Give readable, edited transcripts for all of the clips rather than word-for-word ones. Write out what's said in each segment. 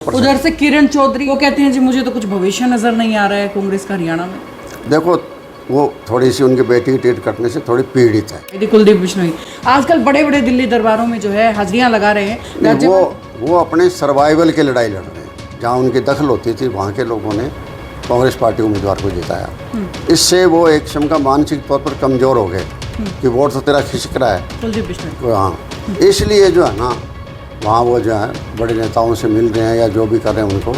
उधर से किरण चौधरी वो कहते हैं जी मुझे तो कुछ भविष्य नजर नहीं आ रहा है कांग्रेस का हरियाणा में। देखो वो थोड़ी सी उनकी बेटी की टिकट कटने से थोड़ी पीड़ित है। यदि कुलदीप बिश्नोई आजकल बड़े बड़े दिल्ली दरबारों में जो है हाजिरियां लगा रहे हैं। नहीं, वो अपने सर्वाइवल की लड़ाई लड़ रहे हैं। जहाँ उनकी दखल होती थी वहाँ के लोगों ने कांग्रेस पार्टी उम्मीदवार को जिताया। इससे वो एक किस्म का मानसिक तौर पर कमज़ोर हो गए कि वोट तो तेरा खिसक रहा है कुलदीप बिश्नोई। हाँ, इसलिए जो है ना वहाँ वो जो है बड़े नेताओं से मिल रहे हैं या जो भी कर रहे हैं उनको,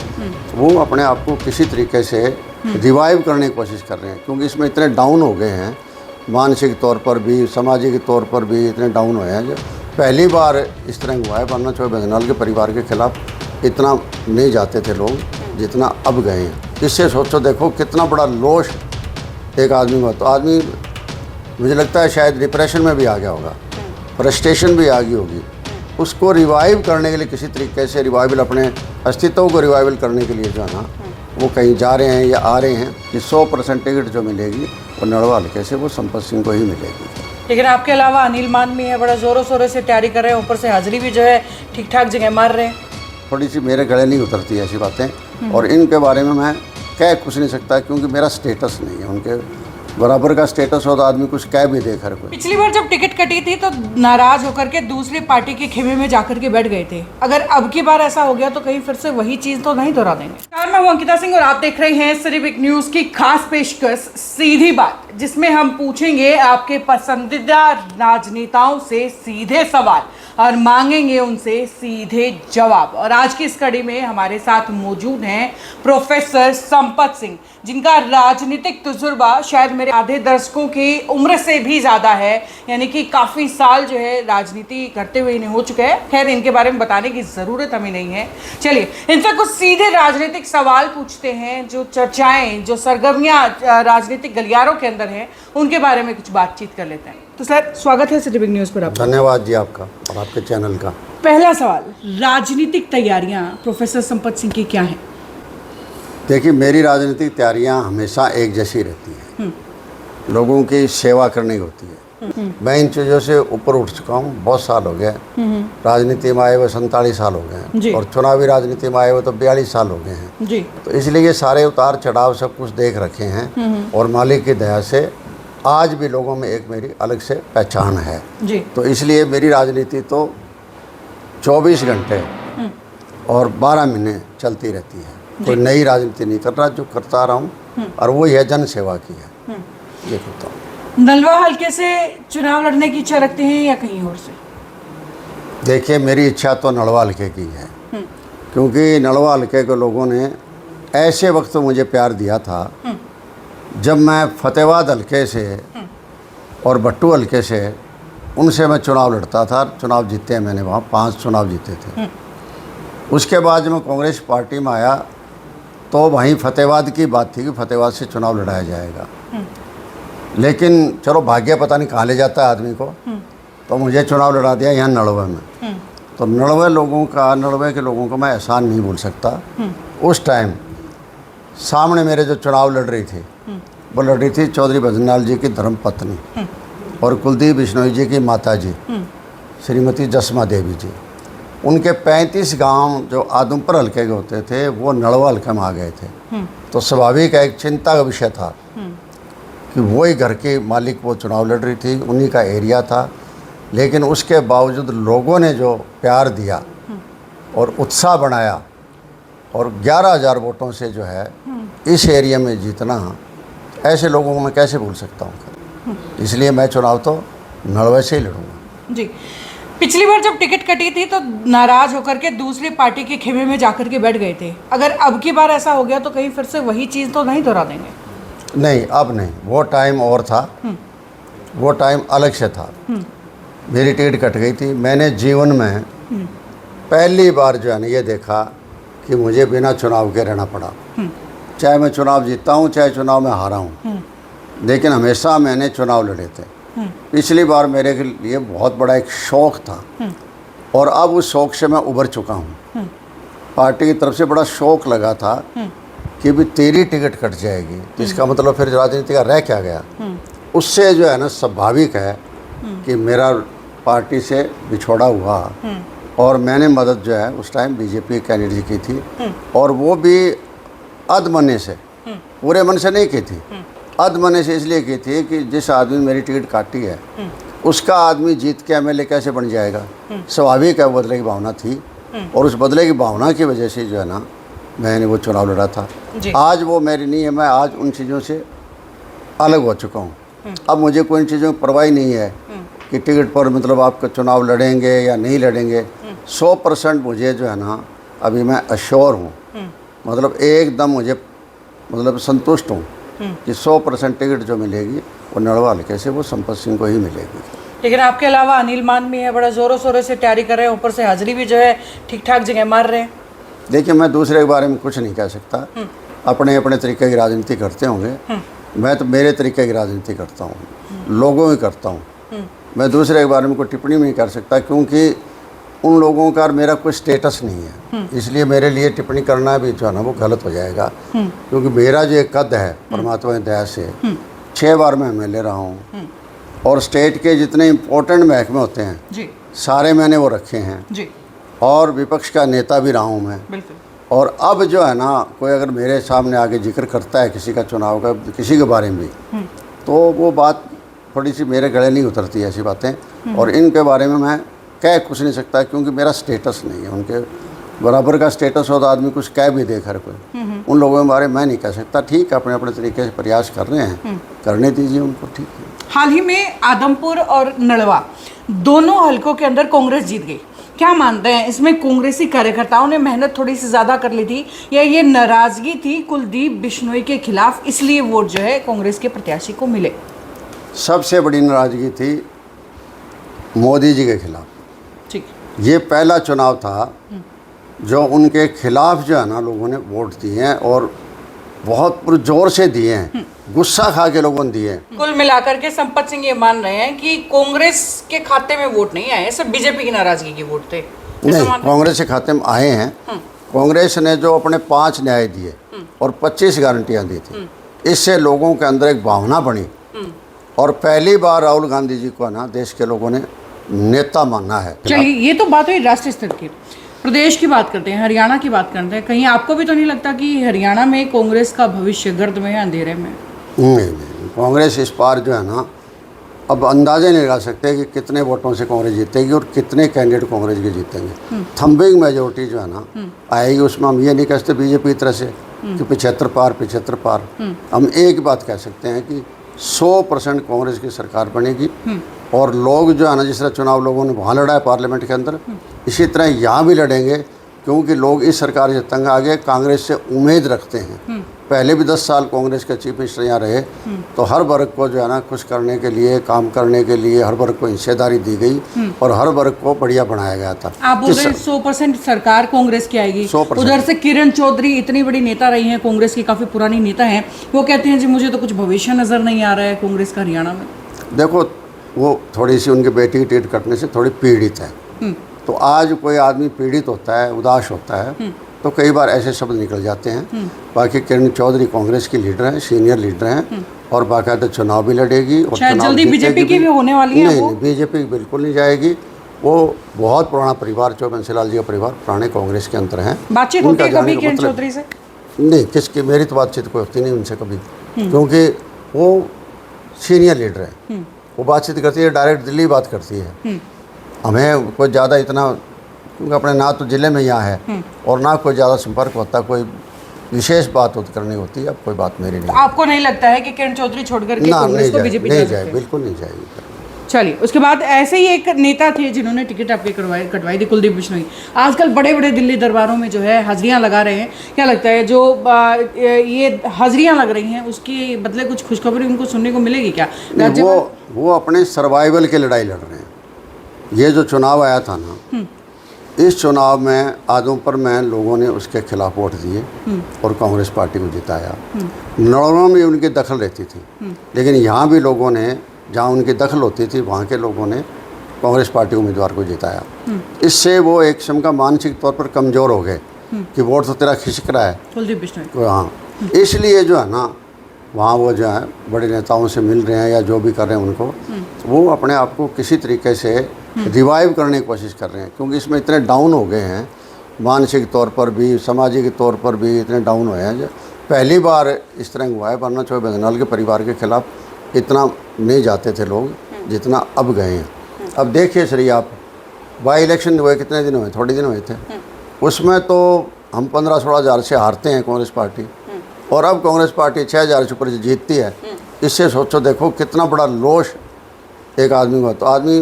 वो अपने आप को किसी तरीके से रिवाइव करने की कोशिश कर रहे हैं। क्योंकि इसमें इतने डाउन हो गए हैं, मानसिक तौर पर भी सामाजिक तौर पर भी इतने डाउन हुए हैं जो पहली बार इस तरह हुआ है। वरना चौबे बजनाल के परिवार के खिलाफ इतना नहीं जाते थे लोग जितना अब गए हैं। इससे सोचो देखो कितना बड़ा लोश एक आदमी हुआ। तो आदमी मुझे लगता है शायद डिप्रेशन में भी आ गया होगा, फ्रस्ट्रेशन भी आ गई होगी। उसको रिवाइव करने के लिए किसी तरीके से रिवाइवल अपने अस्तित्व को रिवाइवल करने के लिए जो है ना वो कहीं जा रहे हैं या आ रहे हैं कि 100% टिकट जो मिलेगी वो नड़वा हल्के से वो संपत सिंह को ही मिलेगी। लेकिन आपके अलावा अनिल मान भी है, बड़ा जोरों शोरों से तैयारी कर रहे हैं, ऊपर से हाजिरी भी जो है ठीक ठाक जगह मार रहे हैं। थोड़ी सी मेरे गले नहीं उतरती ऐसी बातें, और इनके बारे में मैं कह कुछ नहीं सकता क्योंकि मेरा स्टेटस नहीं है। उनके बराबर का स्टेटस हो तो आदमी कुछ कह भी दे हर कोई। पिछली बार जब टिकट कटी थी तो नाराज होकर के दूसरी पार्टी के खेमे में जाकर के बैठ गए थे। अगर अब की बार ऐसा हो गया तो कहीं फिर से वही चीज तो नहीं दोहरा देंगे। नमस्कार, मैं हूं अंकिता सिंह और आप देख रहे हैं सिर्फ न्यूज की खास पेशकश सीधी बात, जिसमें हम पूछेंगे आपके पसंदीदा राजनेताओं से सीधे सवाल और मांगेंगे उनसे सीधे जवाब। और आज की इस कड़ी में हमारे साथ मौजूद हैं प्रोफेसर संपत सिंह, जिनका राजनीतिक तजुर्बा शायद मेरे आधे दर्शकों की उम्र से भी ज़्यादा है, यानी कि काफ़ी साल जो है राजनीति करते हुए इन्हें हो चुके हैं। खैर इनके बारे में बताने की ज़रूरत हमें नहीं है। चलिए इनसे कुछ सीधे राजनीतिक सवाल पूछते हैं। जो चर्चाएं, जो सरगर्मियाँ राजनीतिक गलियारों के अंदर हैं, उनके बारे में कुछ बातचीत कर लेते हैं। तो सर स्वागत है सिटी न्यूज़ पर आपका। धन्यवाद जी आपका और आपके चैनल का। पहला सवाल, राजनीतिक तैयारियां प्रोफेसर संपत सिंह की क्या हैं? देखिए मेरी राजनीतिक तैयारियां हमेशा एक जैसी रहती हैं, लोगों की सेवा करने की होती है। मैं इन चीज़ों से ऊपर उठ चुका हूँ, बहुत साल हो गए राजनीति में आए हुए, 47 साल हो गए हैं, और चुनावी राजनीति में आए हुए तो 42 साल हो गए हैं जी। तो इसलिए ये सारे उतार चढ़ाव सब कुछ देख रखे हैं, और मालिक की दया से आज भी लोगों में एक मेरी अलग से पहचान है जी। तो इसलिए मेरी राजनीति तो 24 घंटे और 12 महीने चलती रहती है। कोई नई राजनीति नहीं कर रहा, जो करता रहा हूँ और वही है जन सेवा की है। ये करता हूँ। नलवा हल्के से चुनाव लड़ने की इच्छा रखते हैं या कहीं और से? देखिए मेरी इच्छा तो नलवा हल्के की है, क्योंकि नलवा हल्के के लोगों ने ऐसे वक्त मुझे प्यार दिया था जब मैं फतेहाबाद हल्के से और भट्टू हल्के से उनसे मैं चुनाव लड़ता था। चुनाव जीते हैं मैंने, वहाँ 5 चुनाव जीते थे। उसके बाद जब मैं कांग्रेस पार्टी में आया तो वहीं फतेहाबाद की बात थी कि फतेहाबाद से चुनाव लड़ाया जाएगा, लेकिन चलो भाग्य पता नहीं कहाँ ले जाता है आदमी को, तो मुझे चुनाव लड़ा दिया यहाँ नड़वे में। तो नड़वे के लोगों को मैं एहसान नहीं भूल सकता। उस टाइम सामने मेरे जो चुनाव लड़ रही थी वो लड़ रही थी चौधरी भजनलाल जी की धर्मपत्नी और कुलदीप बिश्नोई जी की माता जी श्रीमती जसमा देवी जी। उनके 35 गांव जो आदमपुर हल्के के होते थे वो नड़वा हल्के में आ गए थे। तो स्वाभाविक एक चिंता का विषय था कि वही घर के मालिक वो चुनाव लड़ रही थी, उन्हीं का एरिया था। लेकिन उसके बावजूद लोगों ने जो प्यार दिया और उत्साह बनाया और 11,000 वोटों से जो है इस एरिया में जीतना, ऐसे लोगों को मैं कैसे भूल सकता हूँ। इसलिए मैं चुनाव तो नड़वे से ही लड़ूंगा जी। पिछली बार जब टिकट कटी थी तो नाराज होकर के दूसरी पार्टी के खेमे में जाकर के बैठ गए थे। अगर अब की बार ऐसा हो गया तो कहीं फिर से वही चीज़ तो नहीं दोहरा देंगे? नहीं, अब नहीं, वो टाइम और था, वो टाइम अलग से था। मेरी टिकट कट गई थी। मैंने जीवन में पहली बार जो है ना ये देखा कि मुझे बिना चुनाव के रहना पड़ा। चाहे मैं चुनाव जीता हूँ चाहे चुनाव में हारा हूँ, लेकिन हमेशा मैंने चुनाव लड़े थे। पिछली बार मेरे लिए बहुत बड़ा एक शौक़ था और अब उस शौक़ से मैं उभर चुका हूँ। पार्टी की तरफ से बड़ा शौक़ लगा था कि भी तेरी टिकट कट जाएगी, तो इसका मतलब फिर राजनीति का रह क्या गया। उससे जो है ना स्वाभाविक है कि मेरा पार्टी से बिछोड़ा हुआ और मैंने मदद जो है उस टाइम बीजेपी कैंडिडेट की थी, और वो भी अधमने से, पूरे मन से नहीं की थी, अधमने से इसलिए की थी कि जिस आदमी ने मेरी टिकट काटी है उसका आदमी जीत के एमएलए कैसे बन जाएगा। स्वाभाविक है, बदले की भावना थी, और उस बदले की भावना की वजह से जो है ना मैंने वो चुनाव लड़ा था। आज वो मेरी नहीं है, मैं आज उन चीज़ों से अलग हो चुका हूँ। अब मुझे कोई इन चीज़ों की परवाह नहीं है कि टिकट पर मतलब आपका चुनाव लड़ेंगे या नहीं लड़ेंगे। 100% मुझे जो है ना अभी मैं अश्योर हूँ, मतलब एकदम मुझे मतलब संतुष्ट हूँ कि 100% टिकट जो मिलेगी वो नलवा हल्के से वो संपत सिंह को ही मिलेगी। लेकिन आपके अलावा अनिल मान भी है, बड़ा जोरों शोरों से तैयारी कर रहे हैं, ऊपर से हाजिरी भी जो है ठीक ठाक जगह मार रहे हैं। देखिए, मैं दूसरे के बारे में कुछ नहीं कह सकता, अपने अपने तरीके की राजनीति करते होंगे, मैं तो मेरे तरीके की राजनीति करता हूँ, लोगों की करता हूँ। मैं दूसरे के बारे में कोई टिप्पणी नहीं कर सकता, क्योंकि उन लोगों का मेरा कोई स्टेटस नहीं है, इसलिए मेरे लिए टिप्पणी करना भी जो है ना वो गलत हो जाएगा। क्योंकि मेरा जो एक कद है परमात्मा की दया से 6 बार मैं एमएलए रहा हूँ, और स्टेट के जितने इम्पोर्टेंट महकमे होते हैं जी सारे मैंने वो रखे हैं जी, और विपक्ष का नेता भी रहा हूँ मैं। बिल्कुल। और अब जो है ना कोई अगर मेरे सामने आगे जिक्र करता है किसी का चुनाव का, किसी के बारे में भी, तो वो बात थोड़ी सी मेरे गले नहीं उतरती ऐसी बातें, और इनके बारे में मैं कह कुछ नहीं सकता, क्योंकि मेरा स्टेटस नहीं है। उनके बराबर का स्टेटस हो तो आदमी कुछ कह भी दे हर कोई, उन लोगों के बारे में मैं नहीं कह सकता। ठीक है, अपने अपने तरीके से प्रयास कर रहे हैं, करने दीजिए उनको, ठीक है। हाल ही में आदमपुर और नड़वा दोनों हलकों के अंदर कांग्रेस जीत गई, क्या मानते हैं इसमें कांग्रेसी कार्यकर्ताओं ने मेहनत थोड़ी सी ज़्यादा कर ली थी, या ये नाराज़गी थी कुलदीप बिश्नोई के खिलाफ, इसलिए वोट जो है कांग्रेस के प्रत्याशी को मिले? सबसे बड़ी नाराज़गी थी मोदी जी के खिलाफ। ठीक। ये पहला चुनाव था जो उनके खिलाफ जो है ना लोगों ने वोट दिए हैं, और बहुत पुरजोर से दिए हैं, गुस्सा खा के लोगों ने दिए हैं। कुल मिलाकर के संपत सिंह ये मान रहे हैं कि कांग्रेस के खाते में वोट नहीं आए, सब बीजेपी की नाराजगी के वोट थे। नहीं, कांग्रेस के खाते में आए हैं। कांग्रेस ने जो अपने 5 न्याय दिए और 25 गारंटियां दी थी, इससे लोगों के अंदर एक भावना बनी, और पहली बार राहुल गांधी जी को ना देश के लोगों ने नेता माना है। चलिए, ये तो बात हुई राष्ट्रीय स्तर की। प्रदेश की बात करते हैं, हरियाणा की बात करते हैं। कहीं आपको भी तो नहीं लगता कि हरियाणा में कांग्रेस का भविष्य गर्द में है, अंधेरे में? नहीं, कांग्रेस इस बार जो है ना अब अंदाजे नहीं लगा सकते कि कितने वोटों से कांग्रेस जीतेगी और कितने कैंडिडेट कांग्रेस के जीतेंगे। थम्बिंग मेजोरिटी जो है ना आएगी, उसमें हम ये नहीं कह सकते बीजेपी की तरह से कि 75 पार। हम एक बात कह सकते हैं कि 100% कांग्रेस की सरकार बनेगी, और लोग जो है ना जिस तरह चुनाव लोगों ने वहाँ लड़ा है पार्लियामेंट के अंदर, इसी तरह यहाँ भी लड़ेंगे, क्योंकि लोग इस सरकार से तंग आ गए, कांग्रेस से उम्मीद रखते हैं। पहले भी 10 साल कांग्रेस के चीफ मिनिस्टर यहाँ रहे, तो हर वर्ग को जो है ना खुश करने के लिए, काम करने के लिए हर वर्ग को हिस्सेदारी दी गई, और हर वर्ग को बढ़िया बनाया गया था। आप बोल रहे हैं 100% सरकार कांग्रेस की आएगी। 100%। उधर से किरण चौधरी इतनी बड़ी नेता रही हैं, कांग्रेस की काफ़ी पुरानी नेता हैं, वो कहते हैं जी मुझे तो कुछ भविष्य नज़र नहीं आ रहा है कांग्रेस का हरियाणा में। देखो, वो थोड़ी सी उनकी बेटी की टिकट कटने से थोड़ी पीड़ित है, तो आज कोई आदमी पीड़ित होता है, उदास होता है, तो कई बार ऐसे शब्द निकल जाते हैं। बाकी किरण चौधरी कांग्रेस की लीडर हैं, सीनियर लीडर हैं, और बाकायदा चुनाव भी लड़ेगी, और शायद चुनाव जल्दी बीजेपी की भी होने वाली है। नहीं, बीजेपी बिल्कुल नहीं जाएगी। वो बहुत पुराना परिवार, बंसीलाल जी का परिवार पुराने कांग्रेस के अंदर है। बातचीत होती है कभी किरण चौधरी से? नहीं, किसकी, मेरी तो बातचीत कोई होती नहीं उनसे कभी, क्योंकि वो सीनियर लीडर है, वो बातचीत करती है डायरेक्ट दिल्ली बात करती है। हमें कोई ज़्यादा इतना, क्योंकि अपने ना तो ज़िले में यहाँ है और ना कोई ज़्यादा संपर्क होता, कोई विशेष बात करनी होती है। अब कोई बात मेरी नहीं। तो आपको नहीं लगता है कि किरण चौधरी छोड़कर के कांग्रेस को बीजेपी नहीं जाए, बिल्कुल नहीं जाएगी। चलिए, उसके बाद ऐसे ही एक नेता थे जिन्होंने टिकट आपके कटवाई थी, कुलदीप बिश्नोई। आजकल बड़े बड़े दिल्ली दरबारों में जो है हाजिरियां लगा रहे हैं, क्या लगता है जो ये हाजिरियां लग रही हैं उसके बदले कुछ खुशखबरी उनको सुनने को मिलेगी क्या? वो अपने सर्वाइवल की लड़ाई लड़ रहे हैं। ये जो चुनाव आया था ना, इस चुनाव में आदमपुर में लोगों ने उसके खिलाफ वोट दिए और कांग्रेस पार्टी को जिताया। नड़वा में उनकी दखल रहती थी, लेकिन यहाँ भी लोगों ने, जहाँ उनकी दखल होती थी वहाँ के लोगों ने कांग्रेस पार्टी उम्मीदवार को जिताया। इससे वो एक किस्म का मानसिक तौर पर कमज़ोर हो गए कि वोट तो तेरा खिसक रहा है कुलदीप बिश्नोई। हाँ, इसलिए जो है ना वहाँ वो जो है बड़े नेताओं से मिल रहे हैं या जो भी कर रहे हैं उनको, वो अपने आप को किसी तरीके से रिवाइव करने की कोशिश कर रहे हैं, क्योंकि इसमें इतने डाउन हो गए हैं, मानसिक तौर पर भी सामाजिक तौर पर भी इतने डाउन हुए हैं। जो पहली बार इस तरह हुआ है, वरना चौबे बदनौल के परिवार के खिलाफ इतना नहीं जाते थे लोग जितना अब गए हैं। अब देखिए सही आप, बाई इलेक्शन हुए कितने दिन हुए, थोड़े दिन हुए थे, उसमें तो हम 15-16 हज़ार से हारते हैं कांग्रेस पार्टी, और अब कांग्रेस पार्टी 6,000 से ऊपर से जीतती है। इससे सोचो देखो कितना बड़ा लोश एक आदमी को, तो आदमी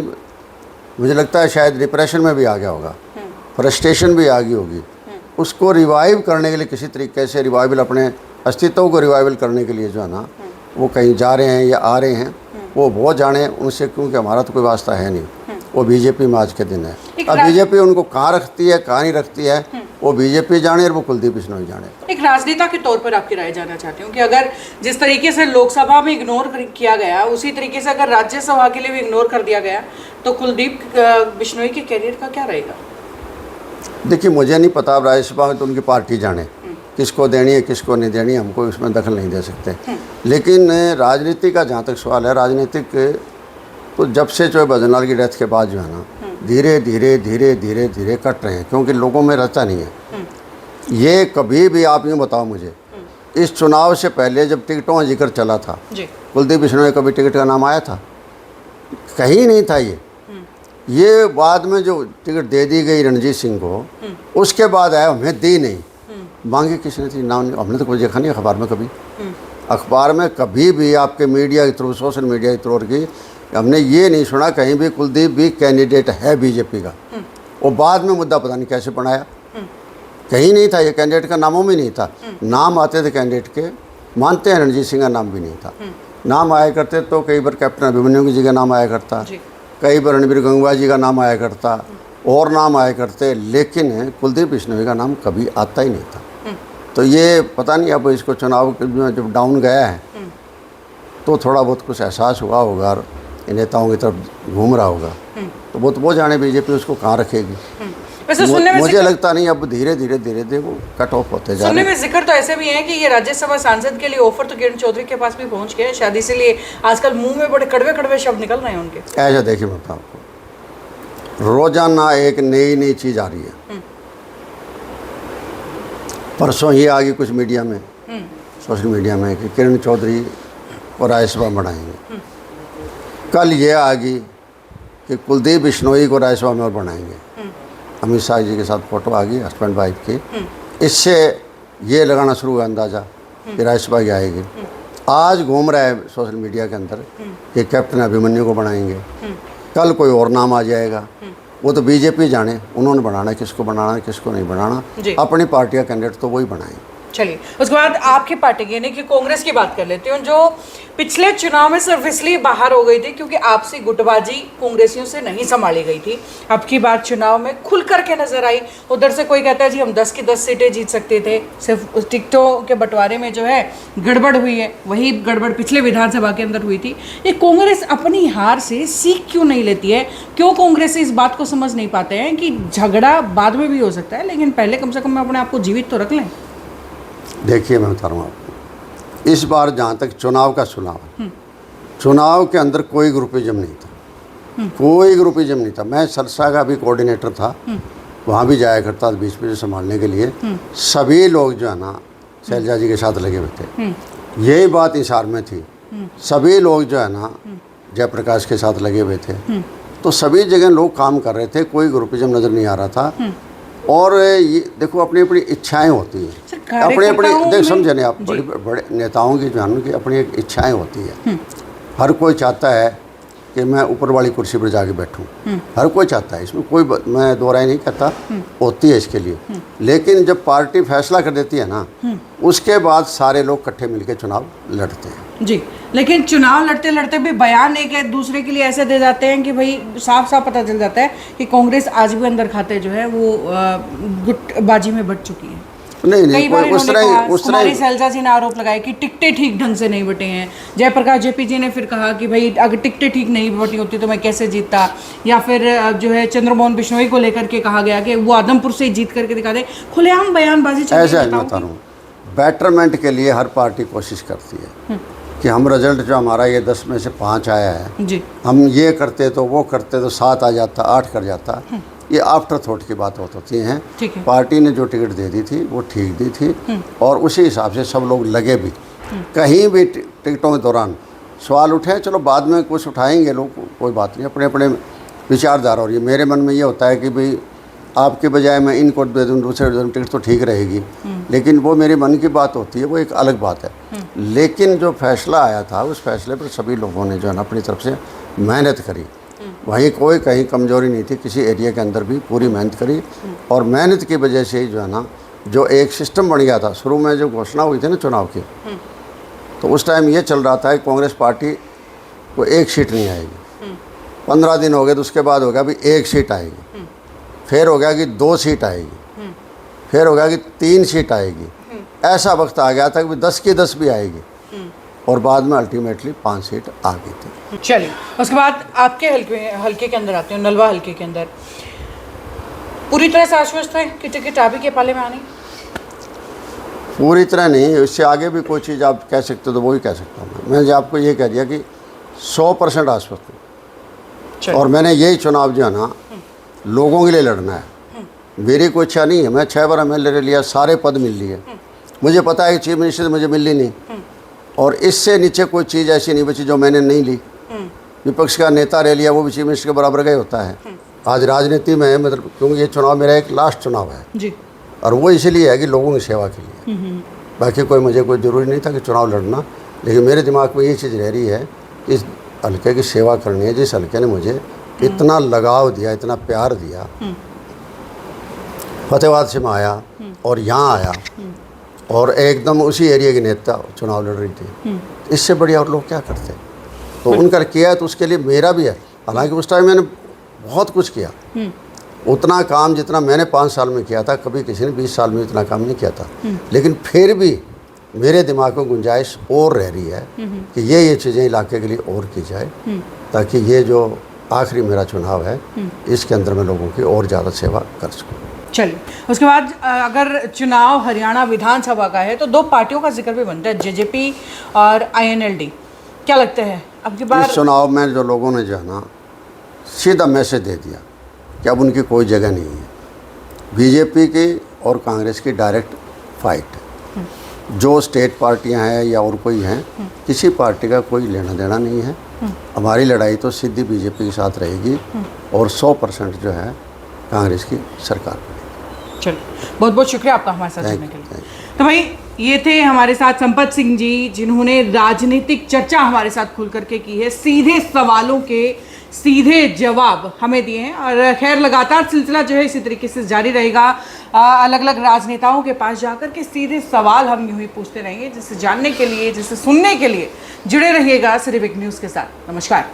मुझे लगता है शायद डिप्रेशन में भी आ गया होगा, फ्रस्ट्रेशन भी आ गई होगी। उसको रिवाइव करने के लिए किसी तरीके से रिवाइवल, अपने अस्तित्व को रिवाइवल करने के लिए जो है ना, वो कहीं जा रहे हैं या आ रहे हैं, वो बहुत जाने उनसे, क्योंकि हमारा तो कोई वास्ता है नहीं। वो बीजेपी में आज के दिन है। अब बीजेपी उनको कहाँ रखती है कहाँ नहीं रखती है, वो बीजेपी जाने और वो कुलदीप बिश्नोई जाने। एक राजनेता के तौर पर आपकी राय जानना चाहती हूँ कि अगर जिस तरीके से लोकसभा में इग्नोर किया गया, उसी तरीके से अगर राज्यसभा के लिए भी इग्नोर कर दिया गया, तो कुलदीप बिश्नोई के कैरियर का क्या रहेगा? देखिए मुझे नहीं पता, अब राज्यसभा में तो उनकी पार्टी जाने किसको देनी है किसको नहीं देनी, हमको इसमें दखल नहीं दे सकते। लेकिन राजनीति का जहाँ तक सवाल है, राजनीतिक तो जब से चौबे बदनौल की डेथ के बाद जो है ना, धीरे धीरे धीरे धीरे धीरे कट रहे हैं, क्योंकि लोगों में रहता नहीं है। ये कभी भी आप यूँ बताओ मुझे, इस चुनाव से पहले जब टिकटों का जिक्र चला था, कुलदीप बिश्नोई कभी टिकट का नाम आया था? कहीं नहीं था। ये बाद में जो टिकट दे दी गई रणजीत सिंह को, उसके बाद आया, हमें दी नहीं, मांगी किसने थी, नाम हमने तो कोई देखा नहीं अखबार में कभी। अखबार में कभी भी आपके मीडिया के थ्रू, सोशल मीडिया के थ्रू की हमने ये नहीं सुना कहीं भी कुलदीप भी कैंडिडेट है बीजेपी का। वो बाद में मुद्दा पता नहीं कैसे बनाया, कहीं नहीं था, ये कैंडिडेट का नामों में नहीं था। नाम आते थे कैंडिडेट के, मानते हैं रणजीत सिंह का नाम भी नहीं था। नाम आया करते तो कई बार कैप्टन अभिमन्यु जी का नाम आया करता, कई बार रणबीर गंगवा जी का नाम आया करता, और नाम आया करते, लेकिन कुलदीप बिश्नोई का नाम कभी आता ही नहीं था। तो ये पता नहीं अब इसको चुनाव जब डाउन गया है तो थोड़ा बहुत कुछ एहसास हुआ होगा और नेताओं की तरफ घूम रहा होगा, तो वो जाने बीजेपी उसको कहाँ रखेगी। मुझे लगता नहीं, अब धीरे धीरे धीरे धीरे वो कट ऑफ होते जा रहे हैं। सुनने में जिक्र तो ऐसे भी है कि ये राज्यसभा सांसद के लिए ऑफर तो किरण चौधरी के पास भी पहुंच गया है, शायद इसीलिए आजकल मुंह में बड़े कड़वे कड़वे शब्द निकल रहे हैं उनके। ऐसा देखिए मैं बताऊँ आपको, रोजाना एक नई नई चीज़ आ रही है। परसों ही आ गई कुछ मीडिया में, सोशल मीडिया में, कि किरण चौधरी को राज्यसभा बढ़ाएंगे। कल ये आ गई कि कुलदीप बिश्नोई को राज्यसभा में और बढ़ाएंगे। अमित शाह जी के साथ फोटो आ गई हस्बैंड वाइफ की। इससे ये लगाना शुरू हुआ अंदाज़ा कि राज्यसभा की आएगी। आज घूम रहा है सोशल मीडिया के अंदर कि कैप्टन अभिमन्यु को बनाएंगे, कल कोई और नाम आ जाएगा। वो तो बीजेपी जाने उन्होंने बनाना है, किसको बनाना है किसको नहीं बनाना, अपनी पार्टी का कैंडिडेट तो वही बनाएंगे। चलिए उसके बाद आपकी पार्टी यानी कि कांग्रेस की बात कर लेते हैं, जो पिछले चुनाव में सिर्फ इसलिए बाहर हो गई थी क्योंकि आपसी गुटबाजी कांग्रेसियों से नहीं संभाली गई थी। अब की बार चुनाव में खुल करके नजर आई। उधर से कोई कहता है जी हम 10 की 10 सीटें जीत सकते थे, सिर्फ उस टिकटों के बंटवारे में जो है गड़बड़ हुई है, वही गड़बड़ पिछले विधानसभा के अंदर हुई थी। ये कांग्रेस अपनी हार से सीख क्यों नहीं लेती है? क्यों कांग्रेस इस बात को समझ नहीं पाते हैं कि झगड़ा बाद में भी हो सकता है, लेकिन पहले कम से कम अपने आप को जीवित तो रख लें। देखिए मैं बता रहा हूँ आपको, इस बार जहाँ तक चुनाव का चुनाव के अंदर कोई ग्रुपिज्म नहीं था, कोई ग्रुपिज्म नहीं था। मैं सरसा का भी कोऑर्डिनेटर था, वहाँ भी जाया करता था बीच में संभालने के लिए। सभी लोग जो है ना शैलजा जी के साथ लगे हुए थे। यही बात हिसार में थी, सभी लोग जो है ना जयप्रकाश के साथ लगे हुए थे। तो सभी जगह लोग काम कर रहे थे, कोई ग्रुपिज्म नज़र नहीं आ रहा था। और ये देखो अपनी अपनी इच्छाएं होती हैं, अपने अपने देख समझे नहीं आप, बड़े नेताओं की जो है उनकी अपनी एक इच्छाएं होती है। हर कोई चाहता है कि मैं ऊपर वाली कुर्सी पर जाके बैठूं, हर कोई चाहता है, इसमें कोई मैं दो राय नहीं कहता, होती है इसके लिए। लेकिन जब पार्टी फैसला कर देती है ना, उसके बाद सारे लोग इकट्ठे मिलकर चुनाव लड़ते हैं जी। लेकिन चुनाव लड़ते लड़ते भी बयान एक दूसरे के लिए ऐसे दे जाते हैं कि भाई साफ साफ पता चल जाता है कि कांग्रेस आज भी अंदर खाते जो है वो गुटबाजी में बढ़ चुकी है। नहीं उस तरह शैलजा जी ने आरोप लगाया कि टिकटें ठीक ढंग से नहीं बटे हैं। जयप्रकाश जेपी जी ने फिर कहा कि भाई अगर टिकटें ठीक नहीं बटी होती तो मैं कैसे जीतता। या फिर जो है चंद्रमोहन बिश्नोई को लेकर के कहा गया कि वो आदमपुर से जीत करके दिखा दे। खुलेआम बयानबाजी ऐसा बता रहा हूँ, बेटरमेंट के लिए हर पार्टी कोशिश करती है कि हम रिजल्ट जो हमारा ये 10 में से 5 आया है जी। हम ये करते तो वो करते तो 7 आ जाता, 8 कर जाता। ये आफ्टर थॉट की बात होती हैं। ठीक है। पार्टी ने जो टिकट दे दी थी वो ठीक दी थी और उसी हिसाब से सब लोग लगे भी। कहीं भी टिकटों के दौरान सवाल उठे, चलो बाद में कुछ उठाएंगे लोग, कोई बात नहीं, अपने अपने विचारधारा। और ये मेरे मन में ये होता है कि भाई आपके बजाय मैं इनको दे दूँ, दूसरे दे दूँ, टिकट तो ठीक रहेगी, लेकिन वो मेरे मन की बात होती है, वो एक अलग बात है। लेकिन जो फैसला आया था उस फैसले पर सभी लोगों ने जो है ना अपनी तरफ से मेहनत करी। वहीं कोई कहीं कमजोरी नहीं थी, किसी एरिया के अंदर भी पूरी मेहनत करी और मेहनत की वजह से ही जो है ना जो एक सिस्टम बन गया था। शुरू में जो घोषणा हुई थी ना चुनाव की, तो उस टाइम ये चल रहा था कि कांग्रेस पार्टी को एक सीट नहीं आएगी। 15 दिन हो गए तो उसके बाद हो गया अभी 1 सीट आएगी, फिर हो गया कि 2 सीट आएगी, फिर हो गया कि 3 सीट आएगी। ऐसा वक्त आ गया था कि 10 की 10 भी आएगी और बाद में अल्टीमेटली 5 सीट आ गई थी। चलिए, उसके बाद आपके हल्के के अंदर आते हो, नलवा हल्के के अंदर पूरी तरह से आश्वस्त है कि टिकट आप ही के पाले में आनी? पूरी तरह नहीं, इससे आगे भी कोई चीज़ आप कह सकते हो तो वही कह सकता हूँ। मैंने आपको ये कह दिया कि 100% आश्वस्त हूँ और मैंने यही चुनाव जो है ना लोगों के लिए लड़ना है। मेरी कोई इच्छा नहीं है, मैं 6 बार MLA लिया, सारे पद मिल लिए, मुझे पता है कि चीफ मिनिस्टर मुझे मिली नहीं और इससे नीचे कोई चीज़ ऐसी नहीं बची जो मैंने नहीं ली। विपक्ष का नेता रह लिया, वो भी चीफ मिनिस्टर के बराबर का ही होता है। आज राजनीति में मतलब क्योंकि ये चुनाव मेरा एक लास्ट चुनाव है जी, और वो इसलिए है कि लोगों की सेवा के लिए। बाकी मुझे कोई ज़रूरी नहीं था कि चुनाव लड़ना, लेकिन मेरे दिमाग में ये चीज़ रह रही है कि इस हल्के की सेवा करनी है। जिस हल्के ने मुझे इतना लगाव दिया, इतना प्यार दिया, फतेहाबाद से मैं आया और यहाँ आया और एकदम उसी एरिया के नेता चुनाव लड़ रही थी, इससे बढ़िया और लोग क्या करते। तो उनका किया है तो उसके लिए मेरा भी है। हालांकि उस टाइम मैंने बहुत कुछ किया, उतना काम जितना मैंने 5 साल में किया था कभी किसी ने 20 साल में इतना काम नहीं किया था। लेकिन फिर भी मेरे दिमाग में गुंजाइश और रह रही है कि ये चीज़ें इलाके के लिए और की जाए, ताकि ये जो आखिरी मेरा चुनाव है इसके अंदर मैं लोगों की और ज़्यादा सेवा कर सकूँ। चलिए, उसके बाद अगर चुनाव हरियाणा विधानसभा का है तो 2 पार्टियों का जिक्र भी बनता है, JJP और INLD। क्या लगता है अब की बार इस चुनाव में जो लोगों ने जो है ना सीधा मैसेज दे दिया कि अब उनकी कोई जगह नहीं है। बीजेपी की और कांग्रेस की डायरेक्ट फाइट है। जो स्टेट पार्टियां हैं या और कोई हैं, किसी पार्टी का कोई लेना देना नहीं है। हमारी लड़ाई तो सीधी बीजेपी के साथ रहेगी और 100% जो है कांग्रेस की सरकार बनेगी। चलिए, बहुत बहुत शुक्रिया आपका हमारे साथ जुड़ने के लिए। तो भाई ये थे हमारे साथ संपत सिंह जी, जिन्होंने राजनीतिक चर्चा हमारे साथ खुल करके की है, सीधे सवालों के सीधे जवाब हमें दिए हैं। और खैर लगातार सिलसिला जो है इसी तरीके से जारी रहेगा। अलग अलग राजनेताओं के पास जाकर के सीधे सवाल हम यूं ही पूछते रहेंगे, जिसे जानने के लिए, जिसे सुनने के लिए जुड़े रहिएगा सिर्फ एक न्यूज़ के साथ। नमस्कार।